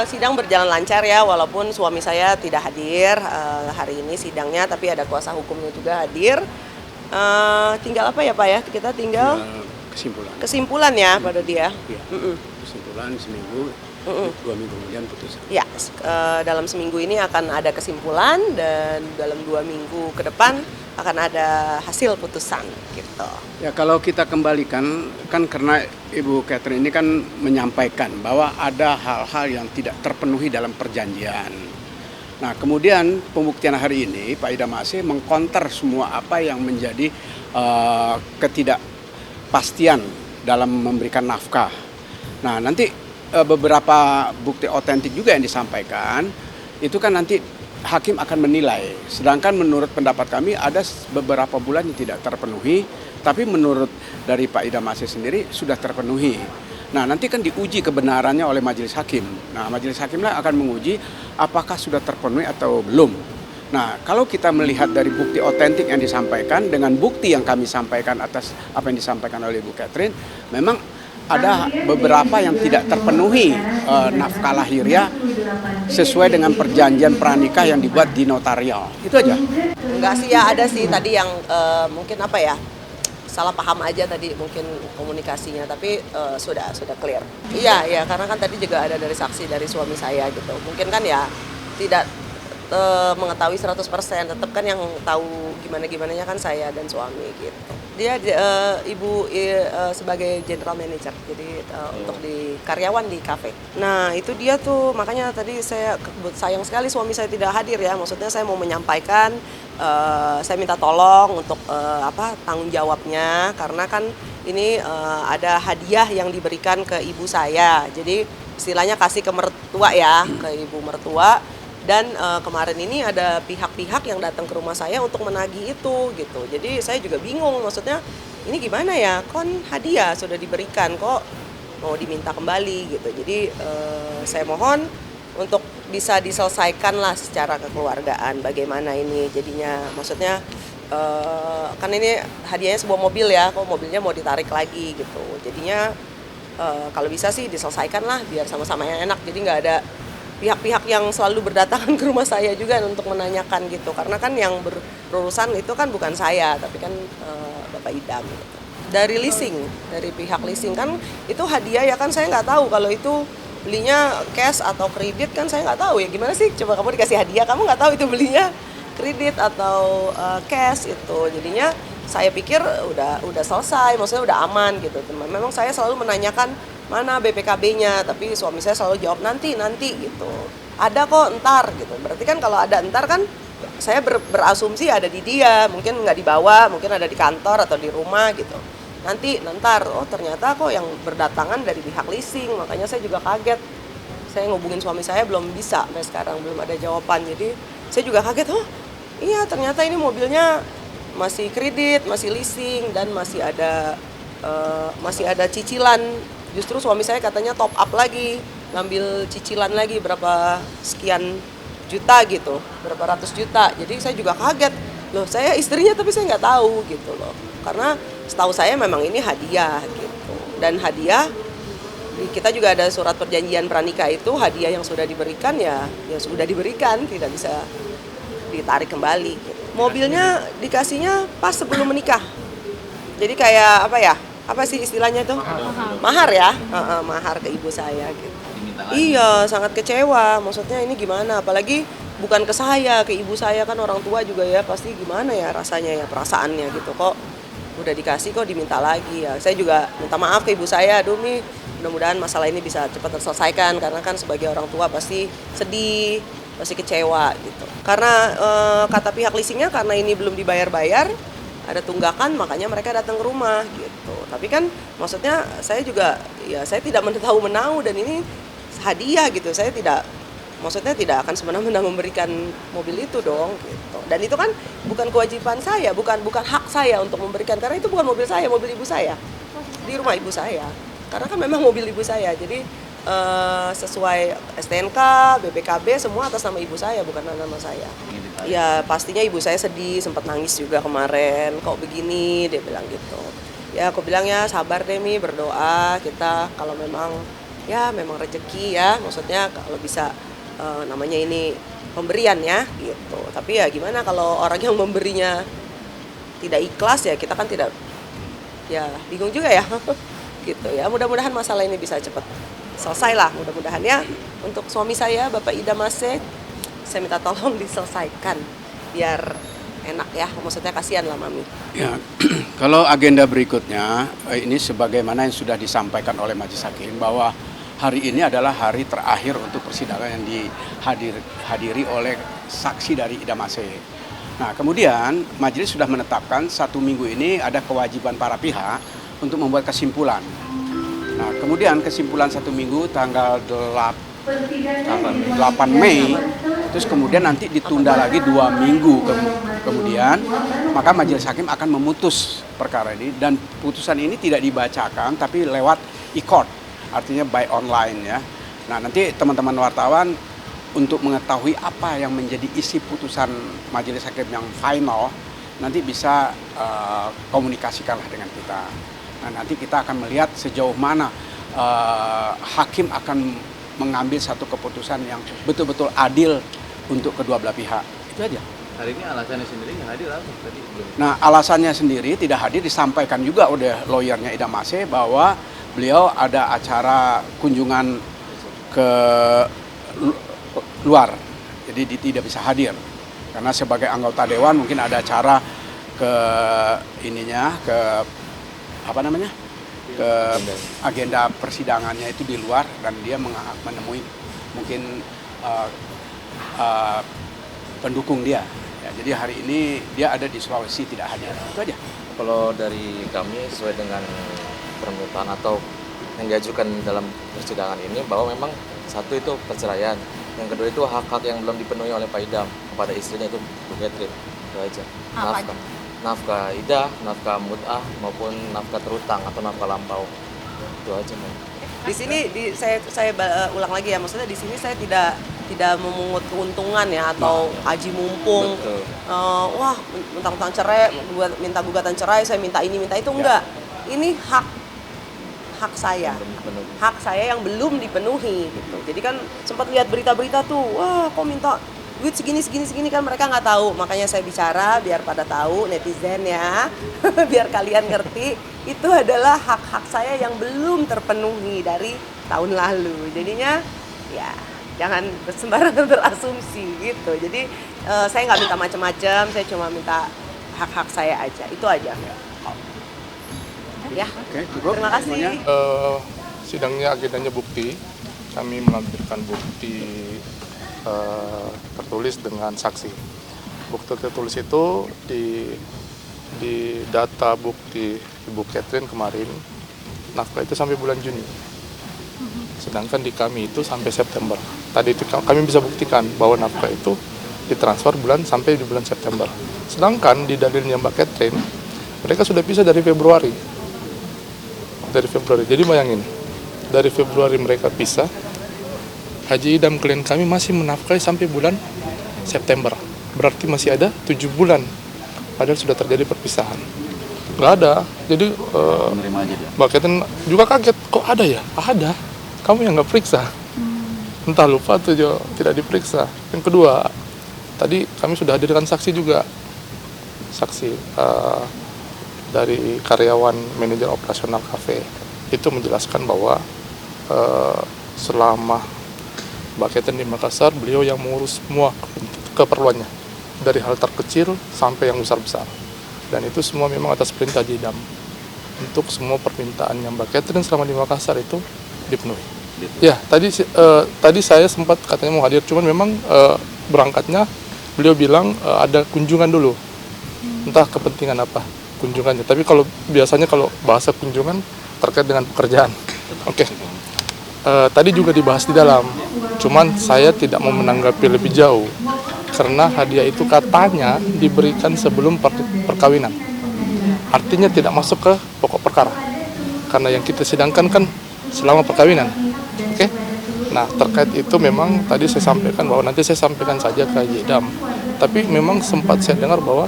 sidang berjalan lancar ya, walaupun suami saya tidak hadir hari ini sidangnya, tapi ada kuasa hukumnya juga hadir. Tinggal apa ya Pak ya? Kita tinggal kesimpulan ya pada dia. Ya, kesimpulan seminggu, 2 minggu kemudian putusan. Ya, dalam seminggu ini akan ada kesimpulan dan dalam 2 minggu ke depan akan ada hasil putusan gitu. Ya, kalau kita kembalikan kan karena Ibu Catherine ini kan menyampaikan bahwa ada hal-hal yang tidak terpenuhi dalam perjanjian. Nah, kemudian pembuktian hari ini Pak Idam Asih mengkonter semua apa yang menjadi ketidakpastian dalam memberikan nafkah. Nah, nanti beberapa bukti otentik juga yang disampaikan, itu kan nanti hakim akan menilai. Sedangkan menurut pendapat kami ada beberapa bulan yang tidak terpenuhi, tapi menurut dari Pak Idam Asih sendiri sudah terpenuhi. Nah, nanti kan diuji kebenarannya oleh majelis hakim. Nah, majelis hakimlah akan menguji apakah sudah terpenuhi atau belum. Nah, kalau kita melihat dari bukti otentik yang disampaikan dengan bukti yang kami sampaikan atas apa yang disampaikan oleh Ibu Catherine, memang ada beberapa yang tidak terpenuhi nafkah lahiriah sesuai dengan perjanjian pranikah yang dibuat di notarial. Itu aja. Enggak sih ya, ada sih tadi yang mungkin apa ya, salah paham aja tadi mungkin komunikasinya, tapi sudah clear. Iya, karena kan tadi juga ada dari saksi dari suami saya gitu. Mungkin kan ya tidak mengetahui 100%, tetap kan yang tahu gimana-gimananya kan saya dan suami gitu. Dia ibu sebagai general manager, jadi untuk di karyawan di kafe. Nah itu dia tuh, makanya tadi saya sayang sekali suami saya tidak hadir ya. Maksudnya saya mau menyampaikan, saya minta tolong untuk tanggung jawabnya, karena kan ini ada hadiah yang diberikan ke ibu saya. Jadi istilahnya kasih ke mertua ya, ke ibu mertua. Dan kemarin ini ada pihak-pihak yang datang ke rumah saya untuk menagih itu gitu. Jadi saya juga bingung, maksudnya ini gimana ya, kon hadiah sudah diberikan kok mau diminta kembali gitu. Jadi saya mohon untuk bisa diselesaikan lah secara kekeluargaan bagaimana ini jadinya. Maksudnya kan ini hadiahnya sebuah mobil ya, kok mobilnya mau ditarik lagi gitu. Jadinya kalau bisa sih diselesaikan lah biar sama-sama yang enak, jadi nggak ada pihak-pihak yang selalu berdatangan ke rumah saya juga untuk menanyakan gitu, karena kan yang berurusan itu kan bukan saya, tapi kan Bapak Idam gitu. Dari leasing, dari pihak leasing kan itu hadiah ya, kan saya nggak tahu kalau itu belinya cash atau kredit, kan saya nggak tahu ya, gimana sih coba kamu dikasih hadiah kamu nggak tahu itu belinya kredit atau cash itu. Jadinya saya pikir udah selesai, maksudnya udah aman gitu. Memang saya selalu menanyakan mana BPKB-nya, tapi suami saya selalu jawab nanti gitu. Ada kok ntar gitu. Berarti kan kalau ada ntar kan saya berasumsi ada di dia, mungkin nggak dibawa, mungkin ada di kantor atau di rumah gitu. Nanti ntar, oh ternyata kok yang berdatangan dari pihak leasing, makanya saya juga kaget. Saya ngubungin suami saya belum bisa sampai sekarang, belum ada jawaban. Jadi saya juga kaget, oh iya ternyata ini mobilnya masih kredit, masih leasing, dan masih ada cicilan. Justru suami saya katanya top up lagi, ngambil cicilan lagi berapa sekian juta gitu, berapa ratus juta. Jadi saya juga kaget, loh saya istrinya tapi saya nggak tahu gitu loh. Karena setahu saya memang ini hadiah gitu. Dan hadiah, kita juga ada surat perjanjian pranikah itu, hadiah yang sudah diberikan ya sudah diberikan, tidak bisa ditarik kembali gitu. Mobilnya dikasihnya pas sebelum menikah. Jadi kayak apa sih istilahnya itu? Mahar ya, mahar ke ibu saya gitu. Iya, sangat kecewa. Maksudnya ini gimana? Apalagi bukan ke saya, ke ibu saya, kan orang tua juga ya, pasti gimana ya rasanya ya, perasaannya gitu. Kok udah dikasih kok diminta lagi ya. Saya juga minta maaf ke ibu saya. Aduh Mi, mudah-mudahan masalah ini bisa cepat terselesaikan, karena kan sebagai orang tua pasti sedih, pasti kecewa gitu. Karena kata pihak leasingnya karena ini belum dibayar-bayar, ada tunggakan, makanya mereka datang ke rumah gitu. Tapi kan maksudnya saya juga ya saya tidak tahu-menahu, dan ini hadiah gitu. Saya tidak akan semena-mena memberikan mobil itu dong gitu. Dan itu kan bukan kewajiban saya, bukan hak saya untuk memberikan, karena itu bukan mobil saya, mobil ibu saya. Di rumah ibu saya. Karena kan memang mobil ibu saya. Jadi sesuai STNK, BPKB semua atas nama ibu saya, bukan nama saya. Ya pastinya ibu saya sedih, sempat nangis juga kemarin. Kok begini, dia bilang gitu. Ya aku bilang ya sabar deh Mi, berdoa kita, kalau memang ya memang rezeki ya, maksudnya kalau bisa namanya ini pemberian ya gitu. Tapi ya gimana kalau orang yang memberinya tidak ikhlas ya kita kan tidak, ya bingung juga ya gitu ya. Mudah-mudahan masalah ini bisa cepat selesai lah, mudah-mudahan ya. Untuk suami saya Bapak Ida Mase, saya minta tolong diselesaikan biar enak ya, maksudnya kasihan lah Mami. Ya, kalau agenda berikutnya ini sebagaimana yang sudah disampaikan oleh Majelis Hakim bahwa hari ini adalah hari terakhir untuk persidangan yang dihadiri oleh saksi dari Ida Mase. Nah, kemudian majelis sudah menetapkan 1 minggu ini ada kewajiban para pihak untuk membuat kesimpulan. Nah, kemudian kesimpulan 1 minggu tanggal 8 Mei, terus kemudian nanti ditunda lagi 2 minggu kemudian, maka majelis hakim akan memutus perkara ini dan putusan ini tidak dibacakan tapi lewat e-court, artinya by online ya. Nah, nanti teman-teman wartawan untuk mengetahui apa yang menjadi isi putusan majelis hakim yang final, nanti bisa komunikasikanlah dengan kita. Nah, nanti kita akan melihat sejauh mana hakim akan mengambil satu keputusan yang betul-betul adil untuk kedua belah pihak. Itu aja. Hari ini alasannya sendiri yang hadir apa? Tadi belum. Nah, alasannya sendiri tidak hadir disampaikan juga oleh lawyernya Ida Mase bahwa beliau ada acara kunjungan ke luar, jadi tidak bisa hadir karena sebagai anggota dewan mungkin ada acara ke ke agenda persidangannya itu di luar dan dia menemui mungkin pendukung dia ya, jadi hari ini dia ada di Sulawesi tidak hadir, itu aja. Kalau dari kami sesuai dengan permintaan atau yang diajukan dalam persidangan ini bahwa memang satu itu perceraian, yang kedua itu hak-hak yang belum dipenuhi oleh Pak Idam kepada istrinya itu Bu Catherine, itu aja. Nafkah idah, nafkah mut'ah maupun nafkah terutang atau nafkah lampau, itu aja. Di sini saya ulang lagi ya, maksudnya di sini saya tidak memungut keuntungan ya atau aji mumpung. Wah, mentang-mentang cerai, minta gugatan cerai, saya minta ini minta itu, enggak. Ini hak saya yang belum dipenuhi gitu. Jadi kan sempat lihat berita-berita tuh, wah kok minta duit segini kan mereka nggak tahu. Makanya saya bicara biar pada tahu netizen ya, biar kalian ngerti itu adalah hak-hak saya yang belum terpenuhi dari tahun lalu. Jadinya ya jangan sembarangan berasumsi gitu. Jadi saya nggak minta macam-macam, saya cuma minta hak-hak saya aja, itu aja. Ya, Oke, cukup. Terima kasih. Sidangnya agendanya bukti, kami melampirkan bukti tertulis dengan saksi. Bukti tertulis itu di data bukti Ibu Catherine kemarin, nafkah itu sampai bulan Juni. Sedangkan di kami itu sampai September. Tadi itu kami bisa buktikan bahwa nafkah itu ditransfer sampai di bulan September. Sedangkan di dalilnya Mbak Catherine, mereka sudah pisah dari Februari. Jadi bayangin, dari Februari mereka pisah, Haji Idam klien kami masih menafkahi sampai bulan September. Berarti masih ada 7 bulan, padahal sudah terjadi perpisahan. Nggak ada, jadi Mbak Catherine juga kaget, kok ada ya? Ada, kamu yang nggak periksa. Entah lupa atau tidak diperiksa. Yang kedua, tadi kami sudah hadirkan saksi juga. Saksi dari karyawan manajer operasional kafe itu menjelaskan bahwa selama Mbak Catherine di Makassar, beliau yang mengurus semua keperluannya dari hal terkecil sampai yang besar-besar, dan itu semua memang atas perintah Jidam untuk semua permintaannya Mbak Catherine selama di Makassar itu dipenuhi. Ya, tadi saya sempat katanya mau hadir, cuman memang berangkatnya beliau bilang ada kunjungan dulu, entah kepentingan apa kunjungannya. Tapi kalau biasanya kalau bahasa kunjungan terkait dengan pekerjaan. Oke. Tadi juga dibahas di dalam. Cuman saya tidak mau menanggapi lebih jauh karena hadiah itu katanya diberikan sebelum perkawinan. Artinya tidak masuk ke pokok perkara. Karena yang kita sidangkan kan selama perkawinan. Oke. Nah, terkait itu memang tadi saya sampaikan bahwa nanti saya sampaikan saja ke Haji Idam. Tapi memang sempat saya dengar bahwa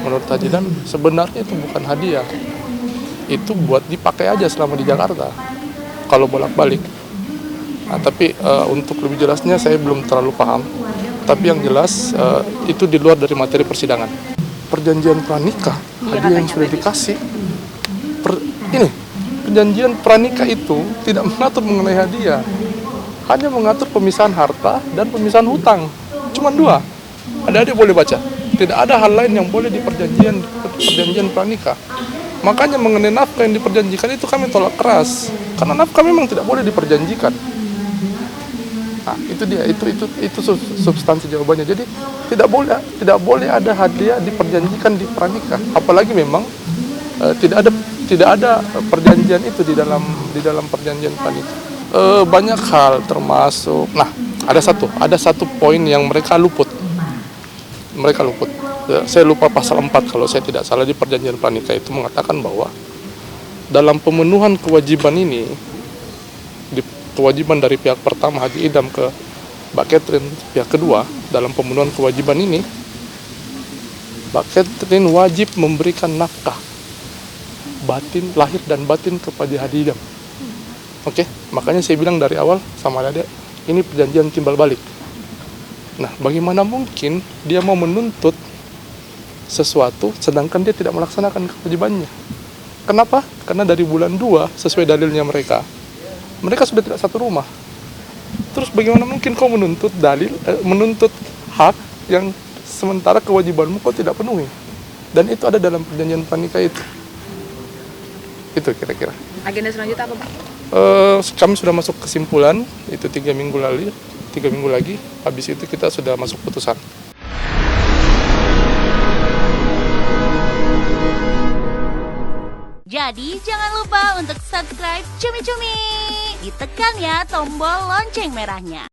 menurut Haji Idam sebenarnya itu bukan hadiah. Itu buat dipakai aja selama di Jakarta. Kalau bolak-balik. Nah, tapi untuk lebih jelasnya saya belum terlalu paham. Tapi yang jelas itu di luar dari materi persidangan. Perjanjian pranikah, hadiah yang sudah dikasih. Ini perjanjian pranikah itu tidak mengatur mengenai hadiah, hanya mengatur pemisahan harta dan pemisahan hutang. Cuma dua. Adik-adik boleh baca. Tidak ada hal lain yang boleh di perjanjian pranikah. Makanya mengenai nafkah yang diperjanjikan itu kami tolak keras. Karena nafkah memang tidak boleh diperjanjikan. Nah, itu dia, itu substansi jawabannya. Jadi tidak boleh ada hadiah diperjanjikan di pranikah. Apalagi memang tidak ada perjanjian itu di dalam perjanjian pranikah. Banyak hal termasuk. Nah, ada satu poin yang mereka luput. Saya lupa pasal 4 kalau saya tidak salah di perjanjian pranikah itu mengatakan bahwa dalam pemenuhan kewajiban ini, kewajiban dari pihak pertama Haji Idam ke Mbak Catherine pihak kedua, dalam pemenuhan kewajiban ini Mbak Catherine wajib memberikan nafkah batin, lahir dan batin kepada Haji Idam. Oke, makanya saya bilang dari awal sama adik, ini perjanjian timbal balik. Nah, bagaimana mungkin dia mau menuntut sesuatu sedangkan dia tidak melaksanakan kewajibannya? Kenapa? Karena dari bulan 2 sesuai dalilnya mereka sudah tidak satu rumah. Terus bagaimana mungkin kau menuntut menuntut hak yang sementara kewajibanmu kau tidak penuhi? Dan itu ada dalam perjanjian pranikah itu. Itu kira-kira. Agenda selanjutnya apa, Pak? Kami sudah masuk kesimpulan itu 3 minggu lagi. Habis itu kita sudah masuk putusan. Jadi jangan lupa untuk subscribe Cumi Cumi. Ditekan ya tombol lonceng merahnya.